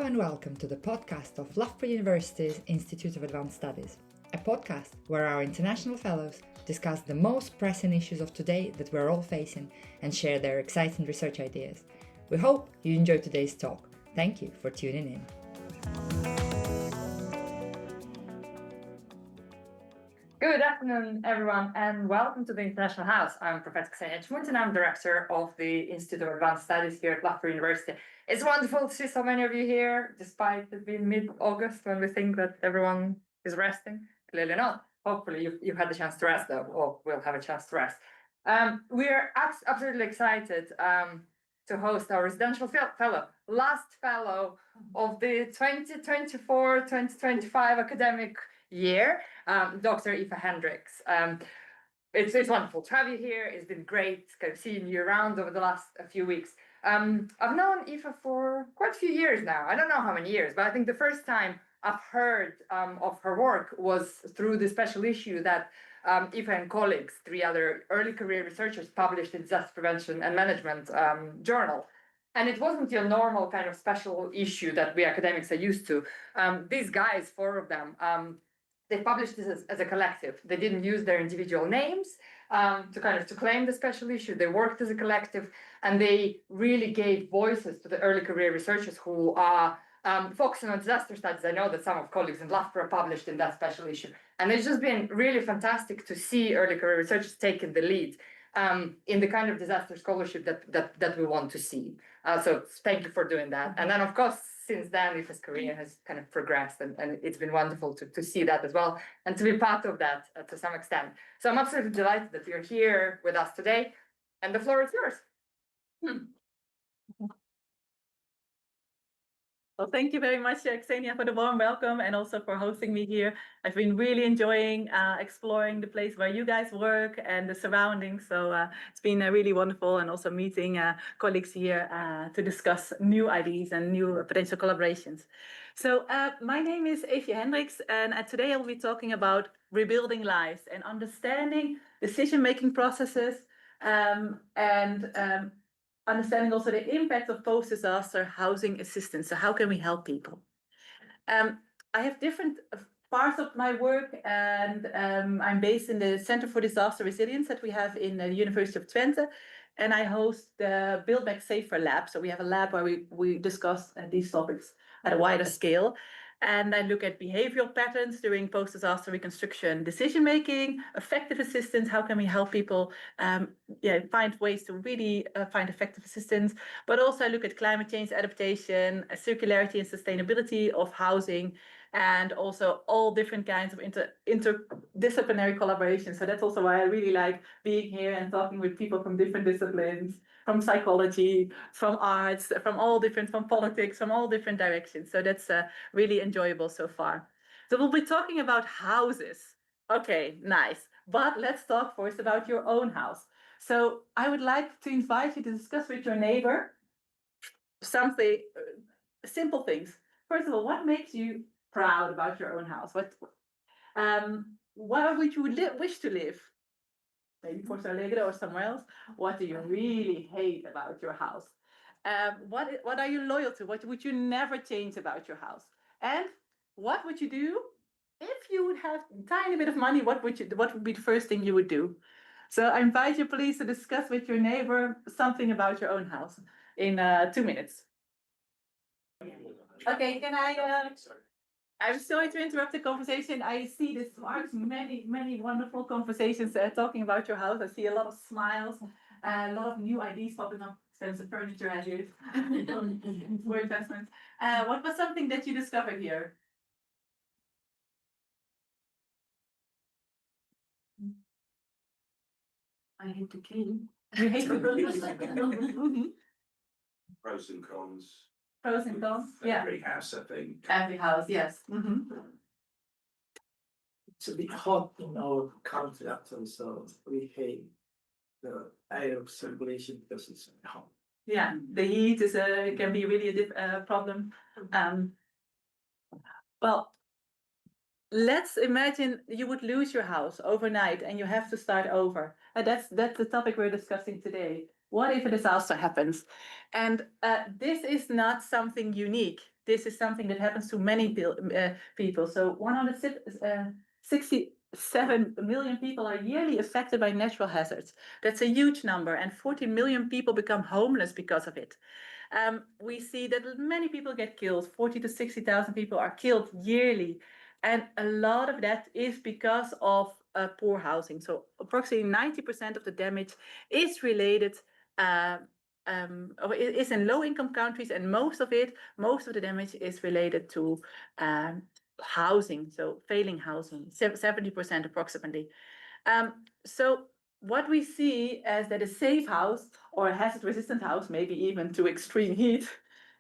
and welcome to the podcast of Loughborough University's Institute of Advanced Studies, a podcast where our international fellows discuss the most pressing issues of today that we're all facing and share their exciting research ideas. We hope you enjoy today's talk. Thank you for tuning in. Good afternoon, everyone, and welcome to the International House. I'm Professor Eefje Hendriks, and I'm Director of the Institute of Advanced Studies here at Loughborough University. It's wonderful to see so many of you here, despite it being mid-August when we think that everyone is resting. Clearly not. Hopefully you've had the chance to rest, though, or will have a chance to rest. We're absolutely excited to host our residential fellow, last fellow of the 2024-2025 academic year, Dr. Eefje Hendriks. It's wonderful to have you here. It's been great kind of seeing you around over the last few weeks. I've known Eefje for quite a few years now. I don't know how many years, but I think the first time I've heard of her work was through the special issue that Eefje and colleagues, 3 other early career researchers, published in Disaster Prevention and Management journal. And it wasn't your normal kind of special issue that we academics are used to. These guys, 4 of them, they published this as a collective. They didn't use their individual names to claim the special issue. They worked as a collective, and they really gave voices to the early career researchers who are focusing on disaster studies. I know that some of colleagues in Loughborough published in that special issue, and it's just been really fantastic to see early career researchers taking the lead in the kind of disaster scholarship that we want to see. So thank you for doing that. And then, of course, since then, Eefje's career has kind of progressed, and it's been wonderful to see that as well, and to be part of that to some extent. So I'm absolutely delighted that you're here with us today, and the floor is yours. Well, thank you very much, Xenia, for the warm welcome and also for hosting me here. I've been really enjoying exploring the place where you guys work and the surroundings. So it's been really wonderful, and also meeting colleagues here to discuss new ideas and new potential collaborations. So my name is Eefje Hendriks, and today I will be talking about rebuilding lives and understanding decision-making processes understanding also the impact of post-disaster housing assistance. So how can we help people? I have different parts of my work, and I'm based in the Center for Disaster Resilience that we have in the University of Twente, and I host the Build Back Safer lab. So we have a lab where we discuss these topics at a wider scale. And I look at behavioral patterns during post-disaster reconstruction, decision-making, effective assistance. How can we help people find ways to really find effective assistance? But also I look at climate change adaptation, circularity and sustainability of housing, and also all different kinds of interdisciplinary collaboration. So that's also why I really like being here and talking with people from different disciplines, from psychology, from arts, from politics, from all different directions. So that's really enjoyable so far. So we'll be talking about houses. Okay, nice. But let's talk first about your own house. So I would like to invite you to discuss with your neighbor something, simple things. First of all, what makes you proud about your own house? Where would you wish to live? Maybe Porto Alegre or somewhere else. What do you really hate about your house? What are you loyal to? What would you never change about your house? And what would you do if you would have a tiny bit of money? What would be the first thing you would do? So I invite you, please, to discuss with your neighbor something about your own house in 2 minutes. Okay, can I'm sorry to interrupt the conversation. I see this sparks many wonderful conversations talking about your house. I see a lot of smiles, a lot of new ideas popping up. There's the furniture ideas for investments. What was something that you discovered here? I hate to clean. You hate to clean. Pros and cons. Pros and cons. Yeah. Every house, I think. Every house, yes. It's a bit hot in our country actually, so we hate the air circulation because it's hot. Yeah, the heat is can be really a problem. Well, let's imagine you would lose your house overnight and you have to start over. That's the topic we're discussing today. What if a disaster happens? And this is not something unique. this is something that happens to many people. So 167 million people are yearly affected by natural hazards. That's a huge number, and 40 million people become homeless because of it. We see that many people get killed. 40 to 60,000 people are killed yearly. And a lot of that is because of poor housing. So approximately 90% of the damage is related, or is in low-income countries, and most of the damage is related to housing, so failing housing, 70% approximately. So what we see is that a safe house or a hazard-resistant house, maybe even to extreme heat,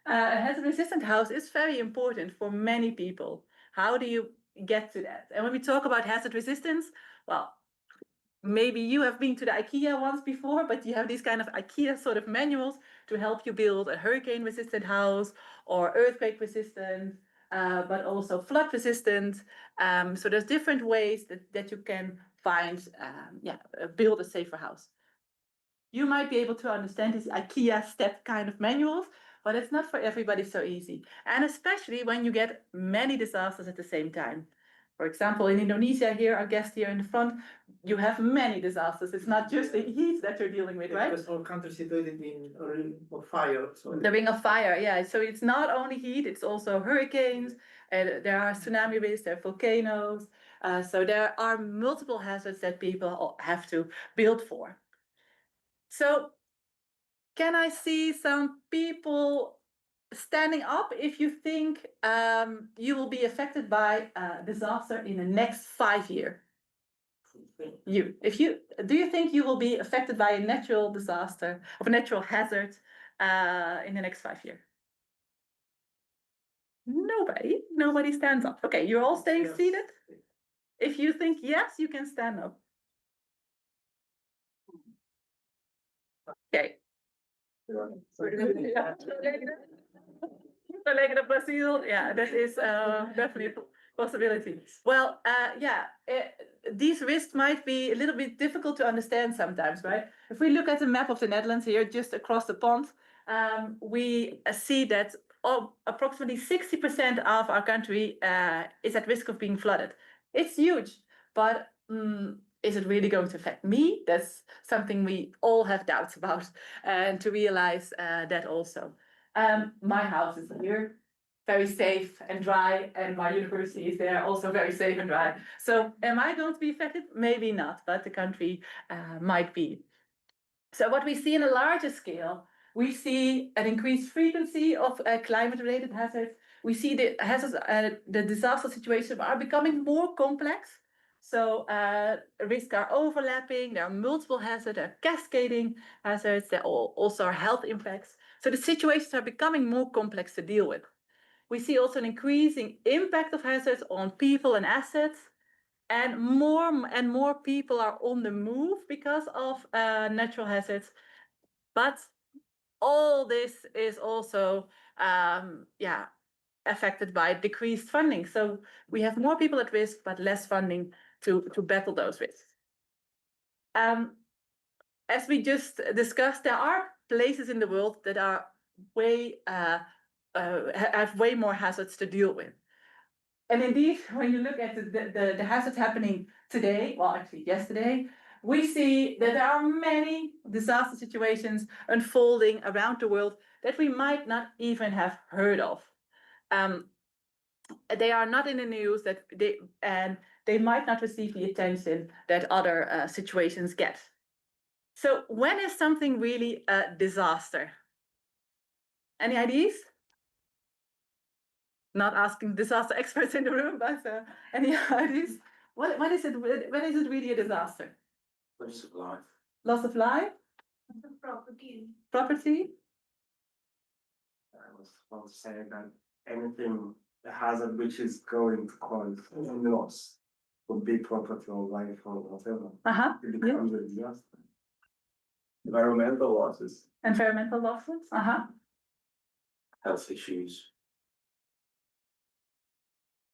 a hazard-resistant house is very important for many people. How do you get to that? And when we talk about hazard resistance, well, maybe you have been to the IKEA once before, but you have these kind of IKEA sort of manuals to help you build a hurricane-resistant house or earthquake-resistant, but also flood-resistant. So there's different ways that you can find, build a safer house. You might be able to understand these IKEA step kind of manuals, but it's not for everybody so easy. And especially when you get many disasters at the same time. For example, in Indonesia here, our guest here in the front, you have many disasters. It's not just the heat that you're dealing with, right? Because our country is situated in a ring of fire. So The ring of fire, yeah. So it's not only heat, it's also hurricanes, and there are tsunami risks, there are volcanoes. So there are multiple hazards that people have to build for. So can I see some people standing up if you think you will be affected by a disaster in the next 5 years? Do you think you will be affected by a natural disaster or a natural hazard in the next 5 years? Nobody stands up. Okay, you're all staying seated. If you think yes, you can stand up. Okay. Verleggen Brazil, yeah, that is definitely a possibility. Well, these risks might be a little bit difficult to understand sometimes, right? If we look at the map of the Netherlands here, just across the pond, we see that approximately 60% of our country is at risk of being flooded. It's huge, but is it really going to affect me? That's something we all have doubts about, and to realize that also. My house is here, very safe and dry, and my university is there, also very safe and dry. So am I going to be affected? Maybe not, but the country might be. So what we see in a larger scale, we see an increased frequency of climate-related hazards. We see the hazards, the disaster situations are becoming more complex. So risks are overlapping, there are multiple hazards, there are cascading hazards, there also are health impacts. So the situations are becoming more complex to deal with. We see also an increasing impact of hazards on people and assets, and more people are on the move because of natural hazards. But all this is also affected by decreased funding. So we have more people at risk, but less funding to battle those risks. As we just discussed, there are places in the world that are have way more hazards to deal with. And indeed, when you look at the hazards happening today, well, actually yesterday, we see that there are many disaster situations unfolding around the world that we might not even have heard of. They are not in the news, and they might not receive the attention that other situations get. So when is something really a disaster? Any ideas? Not asking disaster experts in the room, but any ideas? When is it really a disaster? Loss of life. Loss of life? Property? I was about to say that anything, a hazard which is going to cause loss of big property or life or whatever, it becomes a disaster. Environmental losses. Environmental losses? Health issues.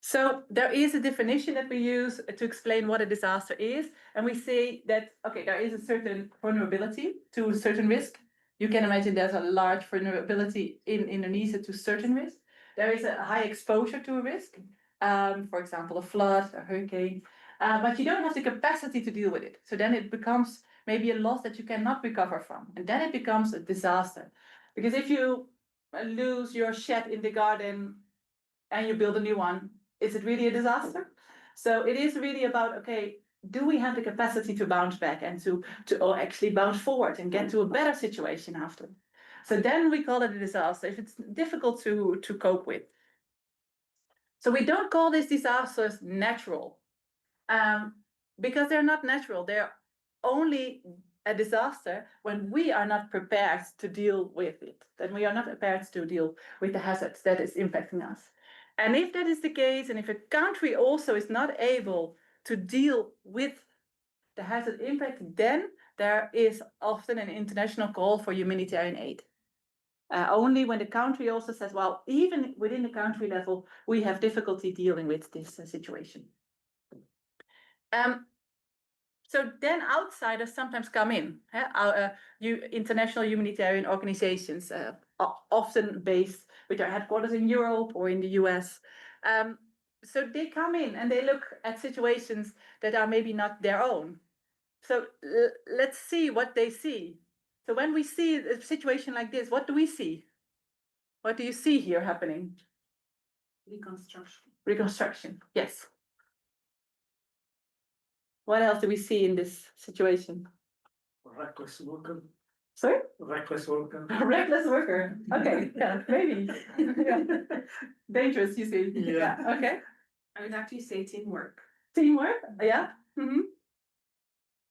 So there is a definition that we use to explain what a disaster is. And we say that, okay, there is a certain vulnerability to a certain risk. You can imagine there's a large vulnerability in Indonesia to certain risk. there is a high exposure to a risk. For example, a flood, a hurricane, but you don't have the capacity to deal with it. So then it becomes maybe a loss that you cannot recover from, and then it becomes a disaster. Because if you lose your shed in the garden and you build a new one, is it really a disaster? So it is really about, okay, do we have the capacity to bounce back and to or actually bounce forward and get to a better situation after? So then we call it a disaster if it's difficult to cope with. So we don't call these disasters natural, because they're not natural. They're only a disaster when we are not prepared to deal with it, then we are not prepared to deal with the hazards that is impacting us. And if that is the case, and if a country also is not able to deal with the hazard impact, then there is often an international call for humanitarian aid. Only when the country also says, well, even within the country level, we have difficulty dealing with this situation. So then outsiders sometimes come in. International humanitarian organizations, often based with their headquarters in Europe or in the US. So they come in and they look at situations that are maybe not their own. So let's see what they see. So when we see a situation like this, what do we see? What do you see here happening? Reconstruction. Reconstruction, yes. What else do we see in this situation? Reckless worker. Sorry? Reckless worker. A reckless worker. Okay, yeah, maybe. Yeah. Dangerous, you see. Yeah. Okay. I would actually say teamwork. Teamwork, yeah. Mm-hmm.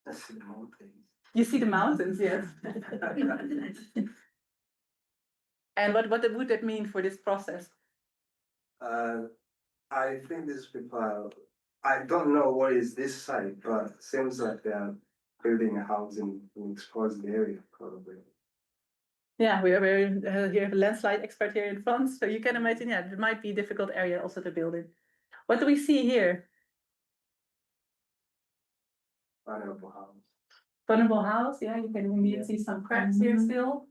That's the mountains. You see the mountains, yes. And what would that mean for this process? I think these people, I don't know what is this site, but it seems like they are building a house in an exposed area, probably. Yeah, we have a landslide expert here in France, so you can imagine, yeah, it might be a difficult area also to build in. What do we see here? Vulnerable house. Vulnerable house, yeah, you can immediately see some cracks here still.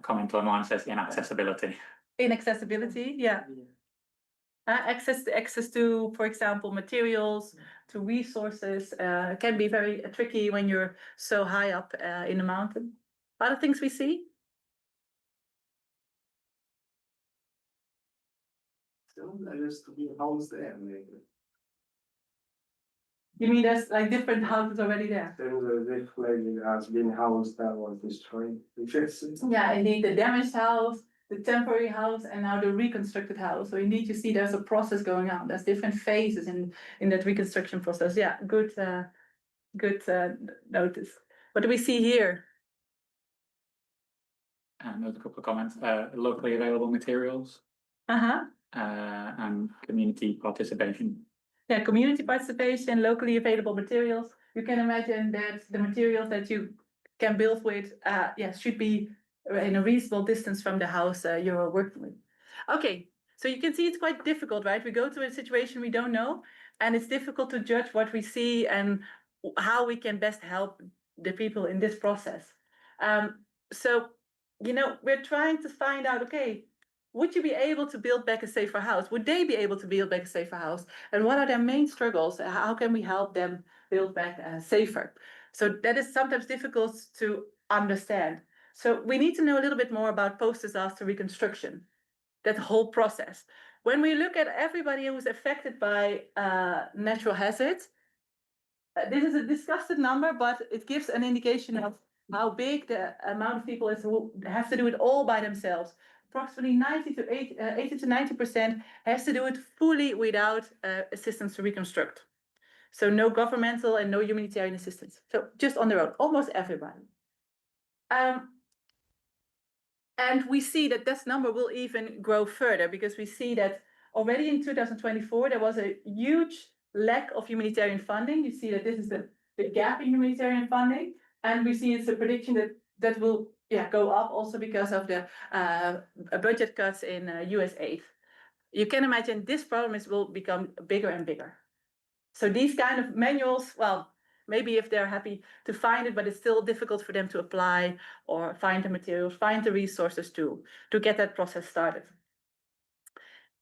Comment on one says inaccessibility. Inaccessibility, yeah. Access to, for example, materials, to resources, can be very tricky when you're so high up in the mountain. Other things we see? So there used to be a house there, maybe. You mean there's like different houses already there? Seems as if maybe there has been a house that was destroyed. Yeah, indeed, the damaged house, the temporary house, and now the reconstructed house. So indeed, you see there's a process going on. There's different phases in that reconstruction process. Yeah, good notice. What do we see here? There's a couple of comments. Locally available materials and community participation. Yeah, community participation, locally available materials. You can imagine that the materials that you can build with, should be in a reasonable distance from the house you're working with. Okay, so you can see it's quite difficult, right? We go to a situation we don't know, and it's difficult to judge what we see and how we can best help the people in this process. So, we're trying to find out, okay, would you be able to build back a safer house? Would they be able to build back a safer house? And what are their main struggles? How can we help them build back safer? So that is sometimes difficult to understand. So we need to know a little bit more about post-disaster reconstruction, that whole process. When we look at everybody who's affected by natural hazards, this is a disgusted number, but it gives an indication of how big the amount of people is who have to do it all by themselves. Approximately 80 to 90% has to do it fully without assistance to reconstruct. So no governmental and no humanitarian assistance. So just on their own, almost everybody. And we see that this number will even grow further because we see that already in 2024, there was a huge lack of humanitarian funding. You see that this is the gap in humanitarian funding. And we see it's a prediction that will go up also because of the budget cuts in US aid. You can imagine this problem will become bigger and bigger. So these kind of manuals, well, Maybe if they're happy to find it, but it's still difficult for them to apply or find the materials, find the resources to get that process started.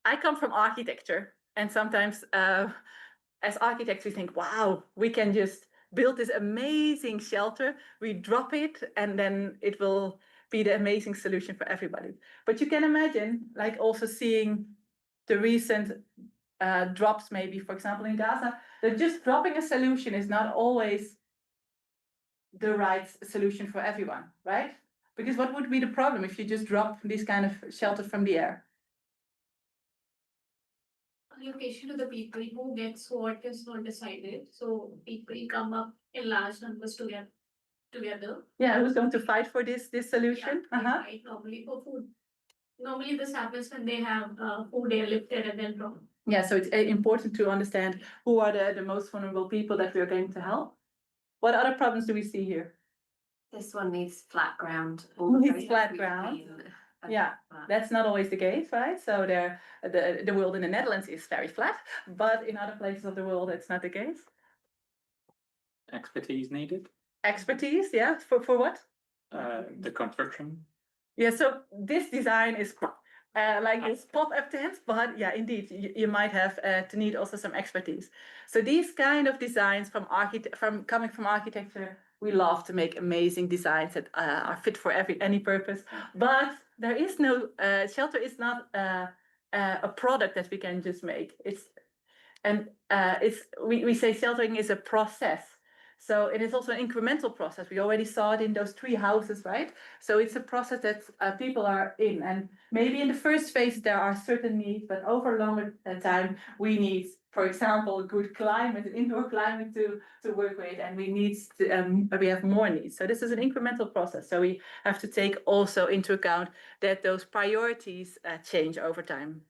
I come from architecture, and sometimes as architects, we think, wow, we can just build this amazing shelter, we drop it, and then it will be the amazing solution for everybody. But you can imagine, like also seeing the recent drops, maybe, for example, in Gaza, that just dropping a solution is not always the right solution for everyone, right? Because what would be the problem if you just drop these kind of shelters from the air? Allocation to the people who gets what is not decided. So people come up in large numbers to get together. Yeah, who's going to fight for this solution? Yeah, they fight normally for food. Normally this happens when they have food airlifted and then dropped. Yeah, so it's important to understand who are the most vulnerable people that we are going to help. What other problems do we see here? This one needs flat ground. Needs flat ground. Yeah, that's not always the case, right? So the world in the Netherlands is very flat, but in other places of the world, it's not the case. Expertise needed, Expertise, yeah, for what? the construction. Yeah, so this design is like this pop-up tent, but yeah, indeed, you might have to need also some expertise. So these kind of designs coming from architecture, we love to make amazing designs that are fit for any purpose. But there is no shelter is not a product that we can just make. We say sheltering is a process. So it is also an incremental process. We already saw it in those 3 houses, right? So it's a process that people are in. And maybe in the first phase, there are certain needs, but over a longer time, we need, for example, a good climate, indoor climate to work with, and we have more needs. So this is an incremental process. So we have to take also into account that those priorities change over time.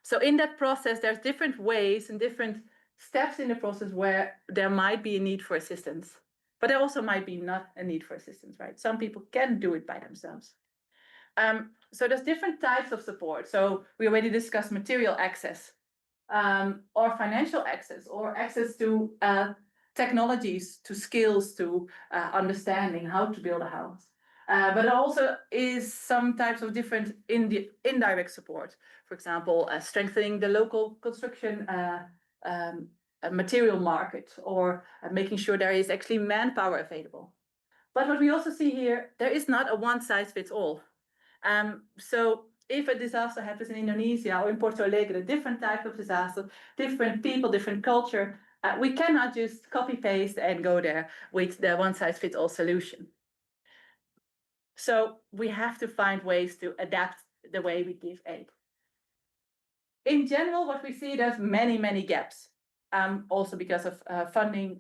So in that process, there's different ways and different steps in the process where there might be a need for assistance, but there also might be not a need for assistance, right? Some people can do it by themselves. So there's different types of support. So we already discussed material access, or financial access, or access to technologies, to skills, to understanding how to build a house. But it also is some types of different indirect support. For example, strengthening the local construction a material market, or making sure there is actually manpower available. But what we also see here, there is not a one-size-fits-all. So if a disaster happens in Indonesia or in Porto Alegre, a different type of disaster, different people, different culture, we cannot just copy-paste and go there with the one-size-fits-all solution. So we have to find ways to adapt the way we give aid. In general, what we see, there's many gaps. Also because of funding,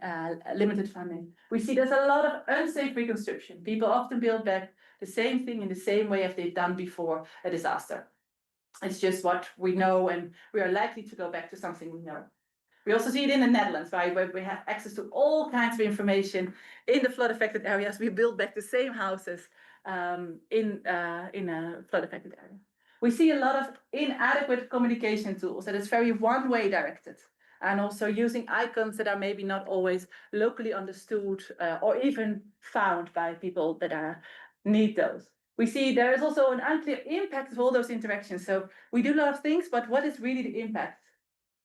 limited funding. We see there's a lot of unsafe reconstruction. People often build back the same thing in the same way as they've done before a disaster. It's just what we know, and we are likely to go back to something we know. We also see it in the Netherlands, right, where we have access to all kinds of information. In the flood-affected areas, we build back the same houses in a flood-affected area. We see a lot of inadequate communication tools that is very one-way directed, and also using icons that are maybe not always locally understood or even found by people that need those. We see there is also an unclear impact of all those interactions. So we do a lot of things, but what is really the impact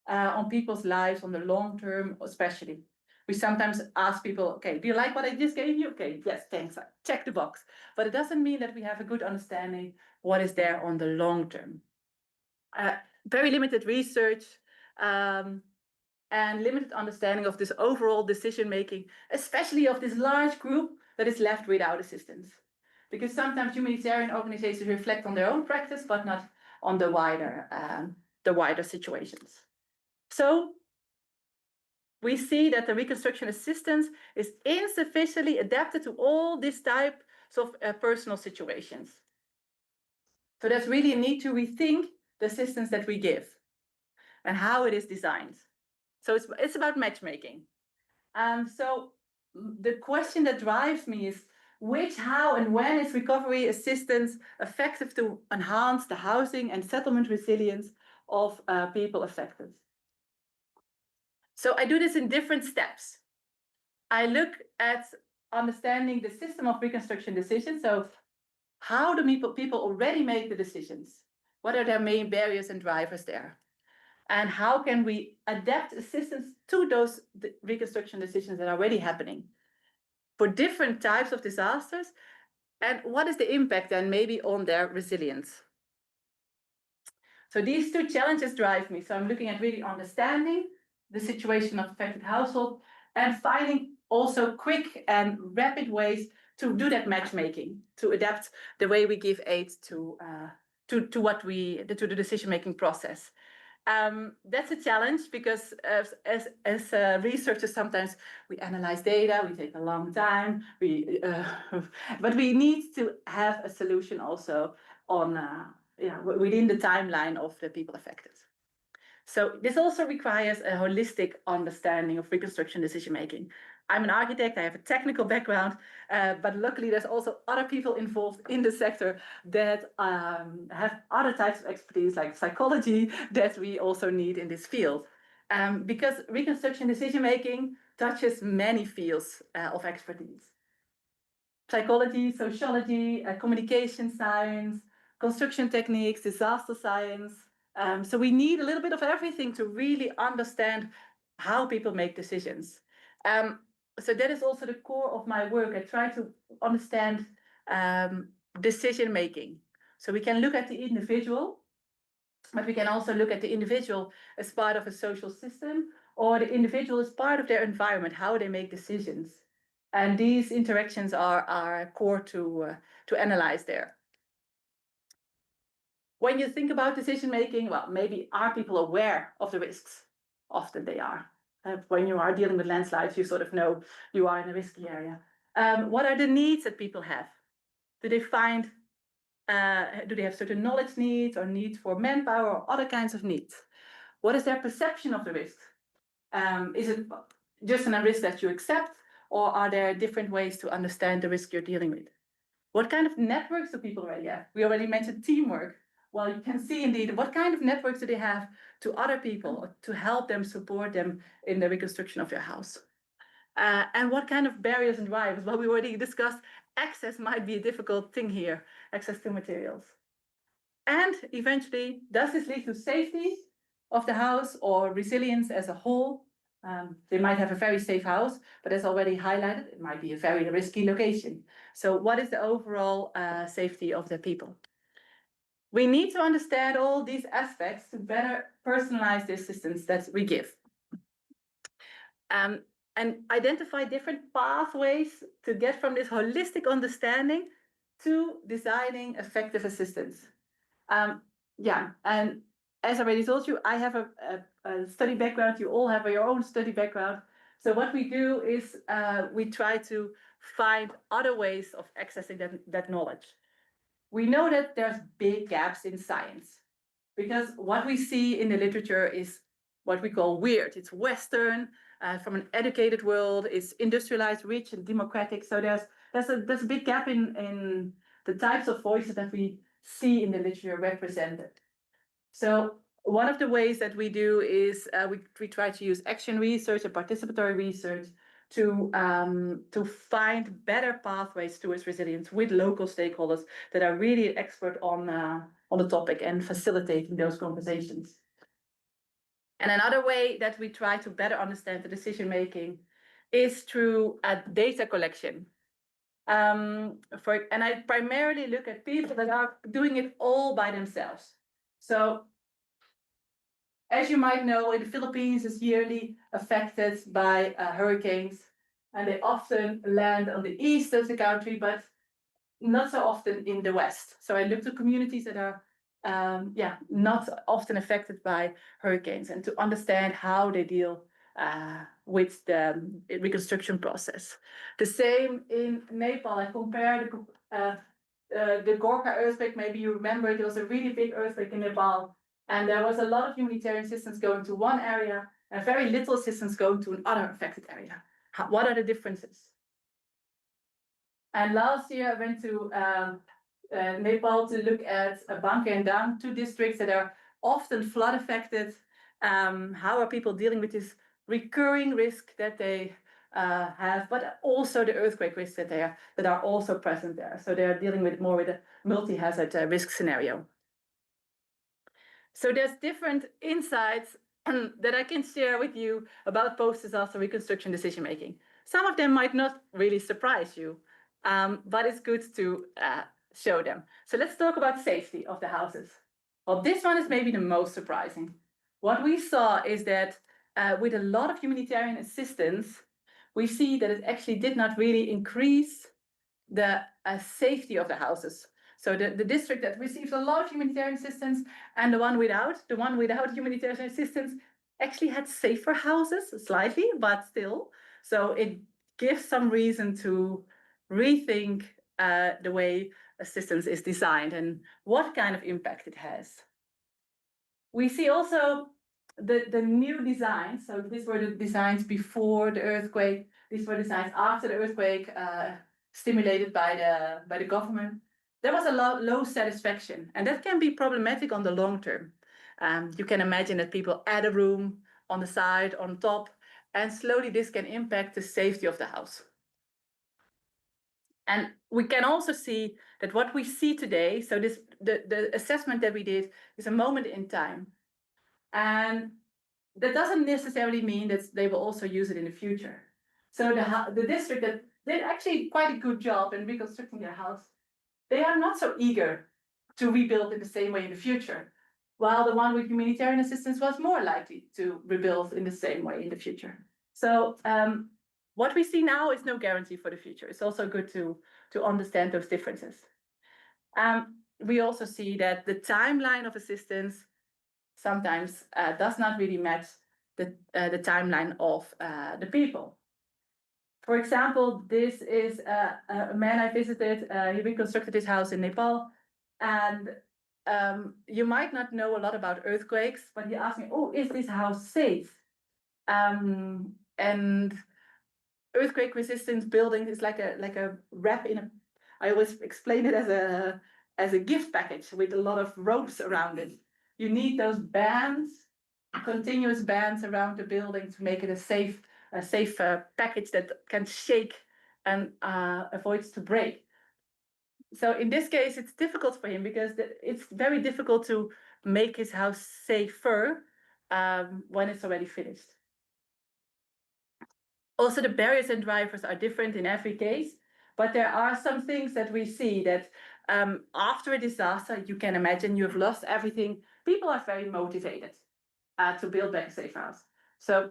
on people's lives on the long term, especially? We sometimes ask people, okay, do you like what I just gave you? Okay, yes, thanks, check the box. But it doesn't mean that we have a good understanding what is there on the long term. Very limited research, and limited understanding of this overall decision-making, especially of this large group that is left without assistance. Because sometimes humanitarian organizations reflect on their own practice, but not on the wider situations. So we see that the reconstruction assistance is insufficiently adapted to all these types of personal situations. So there's really a need to rethink the assistance that we give and how it is designed. So it's about matchmaking. So the question that drives me is which, how, and when is recovery assistance effective to enhance the housing and settlement resilience of people affected? So I do this in different steps. I look at understanding the system of reconstruction decisions. So how do people already make the decisions? What are their main barriers and drivers there? And how can we adapt assistance to those reconstruction decisions that are already happening for different types of disasters? And what is the impact then maybe on their resilience? So these two challenges drive me. So I'm looking at really understanding the situation of affected households and finding also quick and rapid ways to do that matchmaking, to adapt the way we give aid to the decision-making process. That's a challenge because as researchers, sometimes we analyze data, we take a long time, but we need to have a solution also on within the timeline of the people affected. So this also requires a holistic understanding of reconstruction decision-making. I'm an architect, I have a technical background, but luckily there's also other people involved in the sector that have other types of expertise like psychology that we also need in this field. Because reconstruction decision-making touches many fields of expertise. Psychology, sociology, communication science, construction techniques, disaster science. So we need a little bit of everything to really understand how people make decisions. So that is also the core of my work. I try to understand decision making. So we can look at the individual, but we can also look at the individual as part of a social system, or the individual as part of their environment, how they make decisions. And these interactions are core to analyze there. When you think about decision making, well, maybe are people aware of the risks? Often they are. When you are dealing with landslides, you sort of know you are in a risky area. What are the needs that people have? Do they have certain knowledge needs or needs for manpower or other kinds of needs? What is their perception of the risk? Is it just a risk that you accept, or are there different ways to understand the risk you're dealing with? What kind of networks do people already have? We already mentioned teamwork. Well, you can see indeed what kind of networks do they have to other people to help them, support them in the reconstruction of your house. And what kind of barriers and drivers? Well, we already discussed access might be a difficult thing here, access to materials. And eventually, does this lead to safety of the house or resilience as a whole? They might have a very safe house, but as already highlighted, it might be a very risky location. So what is the overall safety of the people? We need to understand all these aspects to better personalize the assistance that we give. And identify different pathways to get from this holistic understanding to designing effective assistance. And as I already told you, I have a study background. You all have your own study background. So what we do is we try to find other ways of accessing that knowledge. We know that there's big gaps in science because what we see in the literature is what we call weird. It's Western, from an educated world, it's industrialized, rich and democratic. So there's a big gap in the types of voices that we see in the literature represented. So one of the ways that we do is we try to use action research and participatory research to find better pathways towards resilience with local stakeholders that are really expert on the topic and facilitating those conversations. And another way that we try to better understand the decision making is through data collection. And I primarily look at people that are doing it all by themselves. So, as you might know, in the Philippines is yearly affected by hurricanes, and they often land on the east of the country, but not so often in the west. So I look to communities that are not often affected by hurricanes, and to understand how they deal with the reconstruction process. The same in Nepal. I compare the Gorkha earthquake. Maybe you remember it was a really big earthquake in Nepal, and there was a lot of humanitarian assistance going to one area and very little assistance going to another affected area. What are the differences? And last year I went to Nepal to look at Banka and Dang, two districts that are often flood affected. How are people dealing with this recurring risk that they have, but also the earthquake risks that are also present there. So they are dealing with more with a multi-hazard risk scenario. So there's different insights that I can share with you about post-disaster reconstruction decision-making. Some of them might not really surprise you, but it's good to show them. So let's talk about safety of the houses. Well, this one is maybe the most surprising. What we saw is that with a lot of humanitarian assistance, we see that it actually did not really increase the safety of the houses. So the district that receives a lot of humanitarian assistance and the one without humanitarian assistance actually had safer houses, slightly, but still. So it gives some reason to rethink the way assistance is designed and what kind of impact it has. We see also the new designs. So these were the designs before the earthquake. These were designs after the earthquake, stimulated by the government. There was a low satisfaction, and that can be problematic on the long term. You can imagine that people add a room on the side, on top, and slowly this can impact the safety of the house. And we can also see that what we see today, so the assessment that we did is a moment in time. And that doesn't necessarily mean that they will also use it in the future. So the district that did actually quite a good job in reconstructing their house, they are not so eager to rebuild in the same way in the future, while the one with humanitarian assistance was more likely to rebuild in the same way in the future. So what we see now is no guarantee for the future. It's also good to understand those differences. We also see that the timeline of assistance sometimes does not really match the timeline of the people. For example, this is a man I visited. He reconstructed his house in Nepal, and you might not know a lot about earthquakes, but he asked me, "Oh, is this house safe?" And earthquake-resistant building is like a wrap in a. I always explain it as a gift package with a lot of ropes around it. You need those bands, continuous bands around the building to make it a safe package that can shake and avoids to break. So in this case, it's difficult for him because it's very difficult to make his house safer when it's already finished. Also, the barriers and drivers are different in every case, but there are some things that we see that after a disaster, you can imagine you've lost everything. People are very motivated to build back a safe house. So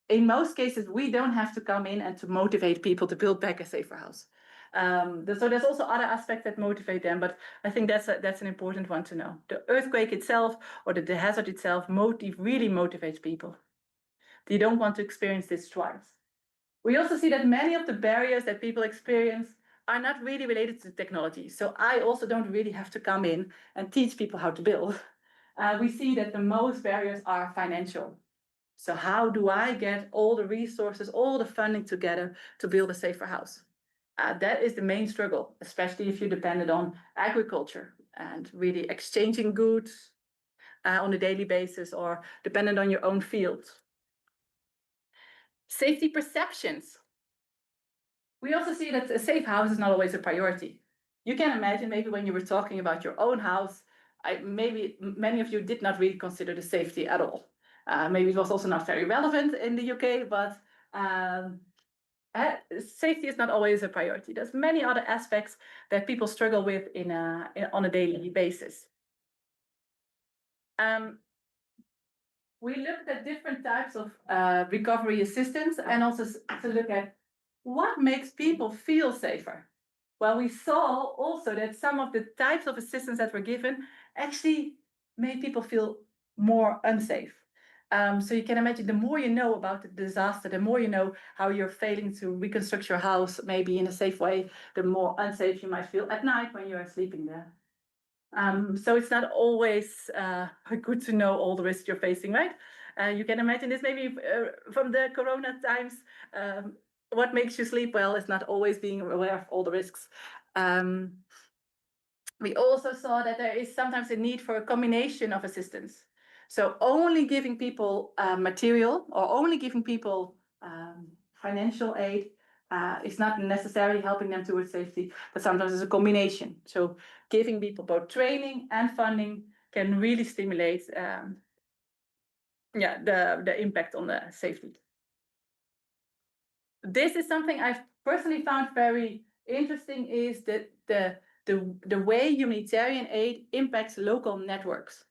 in most cases, we don't have to come in and to motivate people to build back a safer house. So there's also other aspects that motivate them, but I think that's an important one to know. The earthquake itself or the hazard itself really motivates people. They don't want to experience this twice. We also see that many of the barriers that people experience are not really related to technology. So I also don't really have to come in and teach people how to build. We see that the most barriers are financial. So how do I get all the resources, all the funding together to build a safer house? That is the main struggle, especially if you're dependent on agriculture and really exchanging goods on a daily basis or dependent on your own field. Safety perceptions. We also see that a safe house is not always a priority. You can imagine maybe when you were talking about your own house, maybe many of you did not really consider the safety at all. Maybe it was also not very relevant in the UK, but safety is not always a priority. There's many other aspects that people struggle with on a daily basis. We looked at different types of recovery assistance and also to look at what makes people feel safer. Well, we saw also that some of the types of assistance that were given actually made people feel more unsafe. So you can imagine the more you know about the disaster, the more you know how you're failing to reconstruct your house, maybe in a safe way, the more unsafe you might feel at night when you're sleeping there. So it's not always good to know all the risks you're facing, right? You can imagine this maybe from the Corona times. What makes you sleep well is not always being aware of all the risks. We also saw that there is sometimes a need for a combination of assistance. So only giving people material or only giving people financial aid is not necessarily helping them towards safety, but sometimes it's a combination. So giving people both training and funding can really stimulate the impact on the safety. This is something I've personally found very interesting, is that the way humanitarian aid impacts local networks.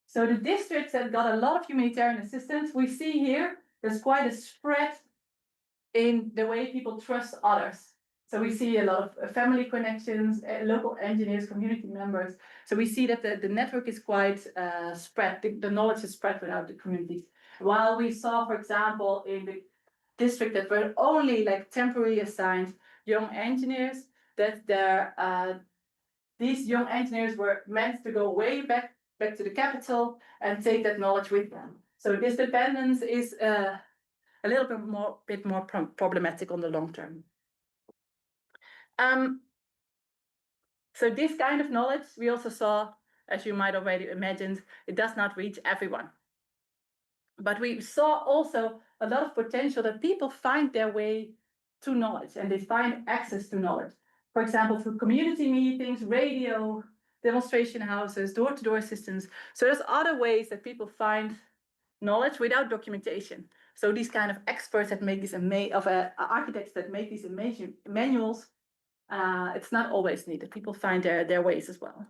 So the districts that got a lot of humanitarian assistance, we see here, there's quite a spread in the way people trust others. So we see a lot of family connections, local engineers, community members. So we see that the network is quite spread, the knowledge is spread without the communities. While we saw, for example, in the district that were only like temporarily assigned young engineers, that these young engineers were meant to go way back to the capital and take that knowledge with them. So this dependence is a little bit more problematic on the long term. So this kind of knowledge, we also saw, as you might already imagined, it does not reach everyone. But we saw also a lot of potential that people find their way to knowledge, and they find access to knowledge. For example, through community meetings, radio, demonstration houses, door-to-door assistance. So there's other ways that people find knowledge without documentation. So these kind of experts that make these architects that make these amazing manuals, it's not always needed. People find their ways as well.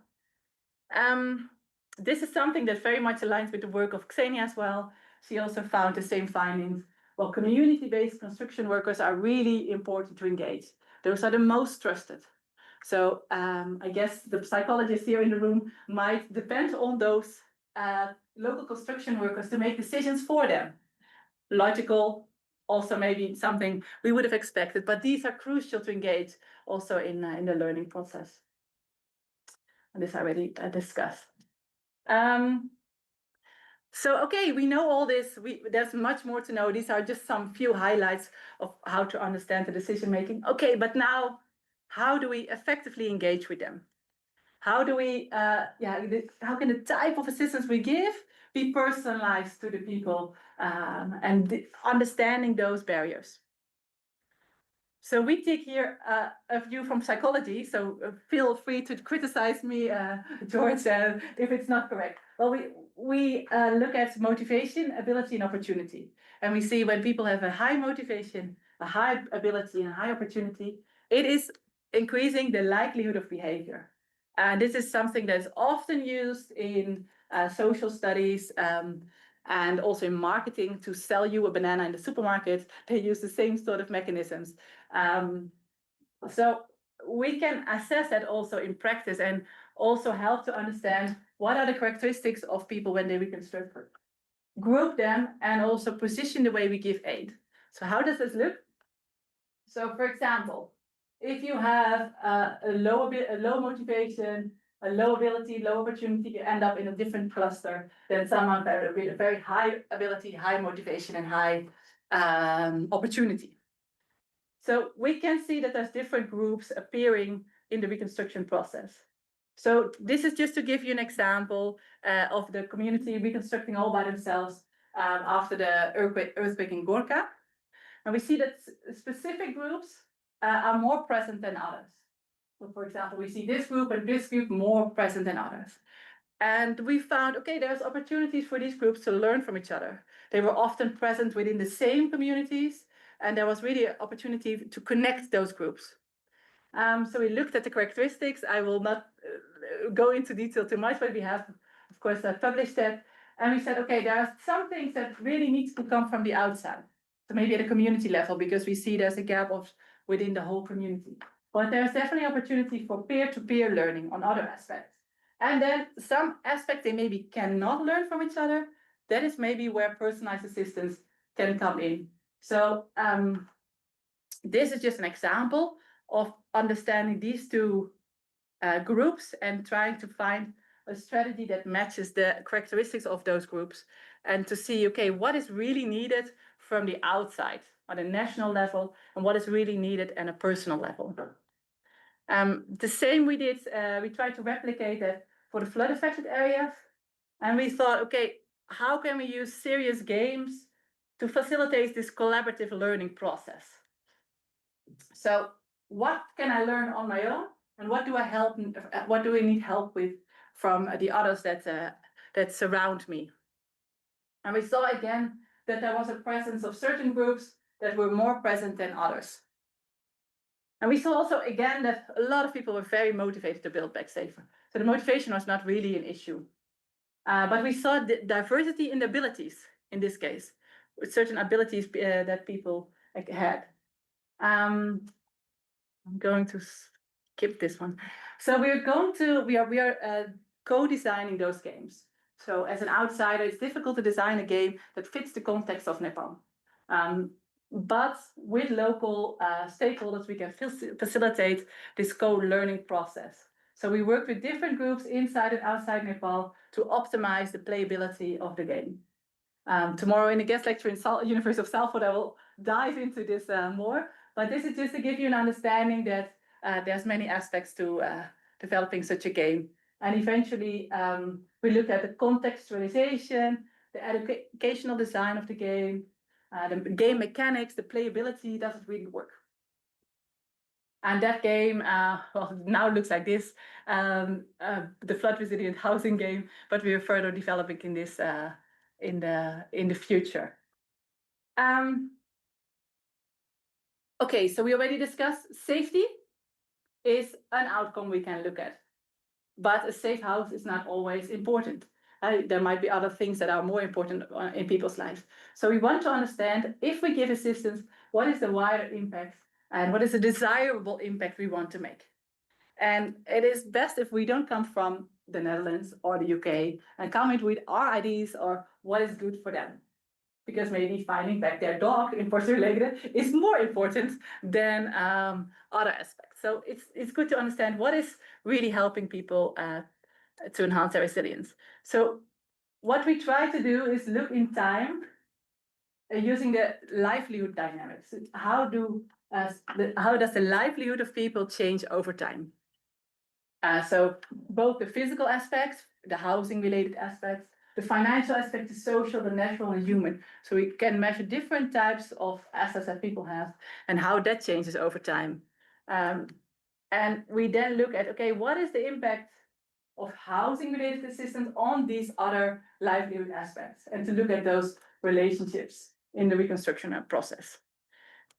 This is something that very much aligns with the work of Xenia as well. She also found the same findings. Well, community-based construction workers are really important to engage. Those are the most trusted. So I guess the psychologists here in the room might depend on those local construction workers to make decisions for them. Logical, also maybe something we would have expected, but these are crucial to engage also in the learning process. And this I already discussed. So, okay, we know all this. There's much more to know. These are just some few highlights of how to understand the decision making. Okay, but now, how do we effectively engage with them? How do we, how can the type of assistance we give be personalized to the people and understanding those barriers? So we take here a view from psychology, so feel free to criticize me, George, if it's not correct. Well, we look at motivation, ability, and opportunity. And we see when people have a high motivation, a high ability, and a high opportunity, it is increasing the likelihood of behavior. And this is something that's often used in social studies and also in marketing. To sell you a banana in the supermarket, they use the same sort of mechanisms. So we can assess that also in practice and also help to understand what are the characteristics of people when they reconstruct, group them, and also position the way we give aid. So how does this look? So for example, if you have a low motivation, a low ability, low opportunity, you end up in a different cluster than someone with a very high ability, high motivation, and high opportunity. So we can see that there's different groups appearing in the reconstruction process. So this is just to give you an example of the community reconstructing all by themselves after the earthquake in Gorka. And we see that specific groups are more present than others. So for example, we see this group and this group more present than others. And we found, okay, there's opportunities for these groups to learn from each other. They were often present within the same communities, and there was really an opportunity to connect those groups. So we looked at the characteristics. I will not go into detail too much, but we have, of course, published that. And we said, okay, there are some things that really need to come from the outside. So maybe at a community level, because we see there's a gap within the whole community. But there's definitely opportunity for peer-to-peer learning on other aspects. And then some aspects they maybe cannot learn from each other. That is maybe where personalized assistance can come in. So this is just an example of understanding these two groups and trying to find a strategy that matches the characteristics of those groups, and to see, okay, what is really needed from the outside on a national level and what is really needed at a personal level. The same we did, we tried to replicate that for the flood affected areas. And we thought, okay, how can we use serious games to facilitate this collaborative learning process. So what can I learn on my own, and what do I need help with from the others that surround me? And we saw again that there was a presence of certain groups that were more present than others. And we saw also again that a lot of people were very motivated to build back safer. So the motivation was not really an issue. But we saw the diversity in abilities in this case, with certain abilities that people had. I'm going to skip this one. So we are co-designing those games. So as an outsider, it's difficult to design a game that fits the context of Nepal. But with local stakeholders, we can facilitate this co-learning process. So we work with different groups inside and outside Nepal to optimize the playability of the game. Tomorrow in the guest lecture in University of Salford, I will dive into this more. But this is just to give you an understanding that there's many aspects to developing such a game. And eventually, we look at the contextualization, the educational design of the game, the game mechanics, the playability, does it really work? And that game, well, now looks like this, the flood resilient housing game, but we are further developing in this in the future. Okay, so we already discussed safety is an outcome we can look at, but a safe house is not always important. There might be other things that are more important in people's lives. So we want to understand, if we give assistance, what is the wider impact and what is the desirable impact we want to make. And it is best if we don't come from the Netherlands or the UK and come in with our ideas or what is good for them. Because maybe finding back their dog in Porto Alegre is more important than other aspects. So it's good to understand what is really helping people to enhance their resilience. So what we try to do is look in time using the livelihood dynamics. How does the livelihood of people change over time? So both the physical aspects, the housing related aspects, the financial aspect, the social, the natural, and human. So we can measure different types of assets that people have and how that changes over time. And we then look at, okay, what is the impact of housing related assistance on these other livelihood aspects, and to look at those relationships in the reconstruction process.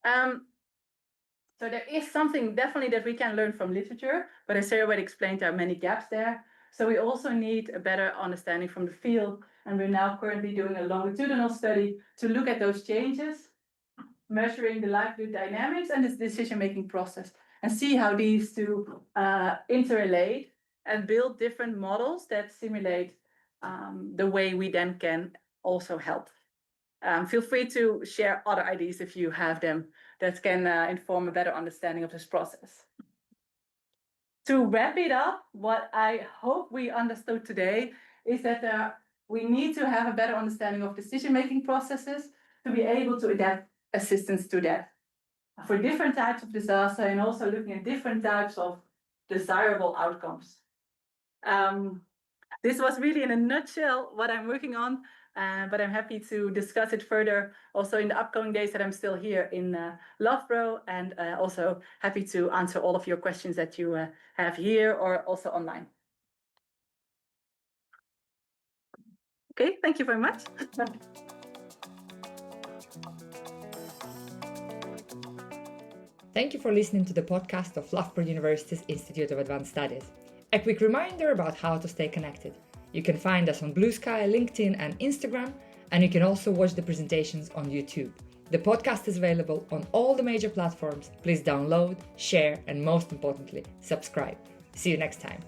So there is something definitely that we can learn from literature, but as Sarah already explained, there are many gaps there. So we also need a better understanding from the field, and we're now currently doing a longitudinal study to look at those changes, measuring the livelihood dynamics and this decision-making process, and see how these two interrelate and build different models that simulate the way we then can also help. Feel free to share other ideas if you have them that can inform a better understanding of this process. To wrap it up, what I hope we understood today is that we need to have a better understanding of decision-making processes to be able to adapt assistance to that for different types of disaster, and also looking at different types of desirable outcomes. This was really in a nutshell what I'm working on, but I'm happy to discuss it further also in the upcoming days that I'm still here in Loughborough, and also happy to answer all of your questions that you have here or also online. Okay, thank you very much. Thank you for listening to the podcast of Loughborough University's Institute of Advanced Studies. A quick reminder about how to stay connected. You can find us on Blue Sky, LinkedIn and Instagram, and you can also watch the presentations on YouTube. The podcast is available on all the major platforms. Please download, share, and most importantly, subscribe. See you next time.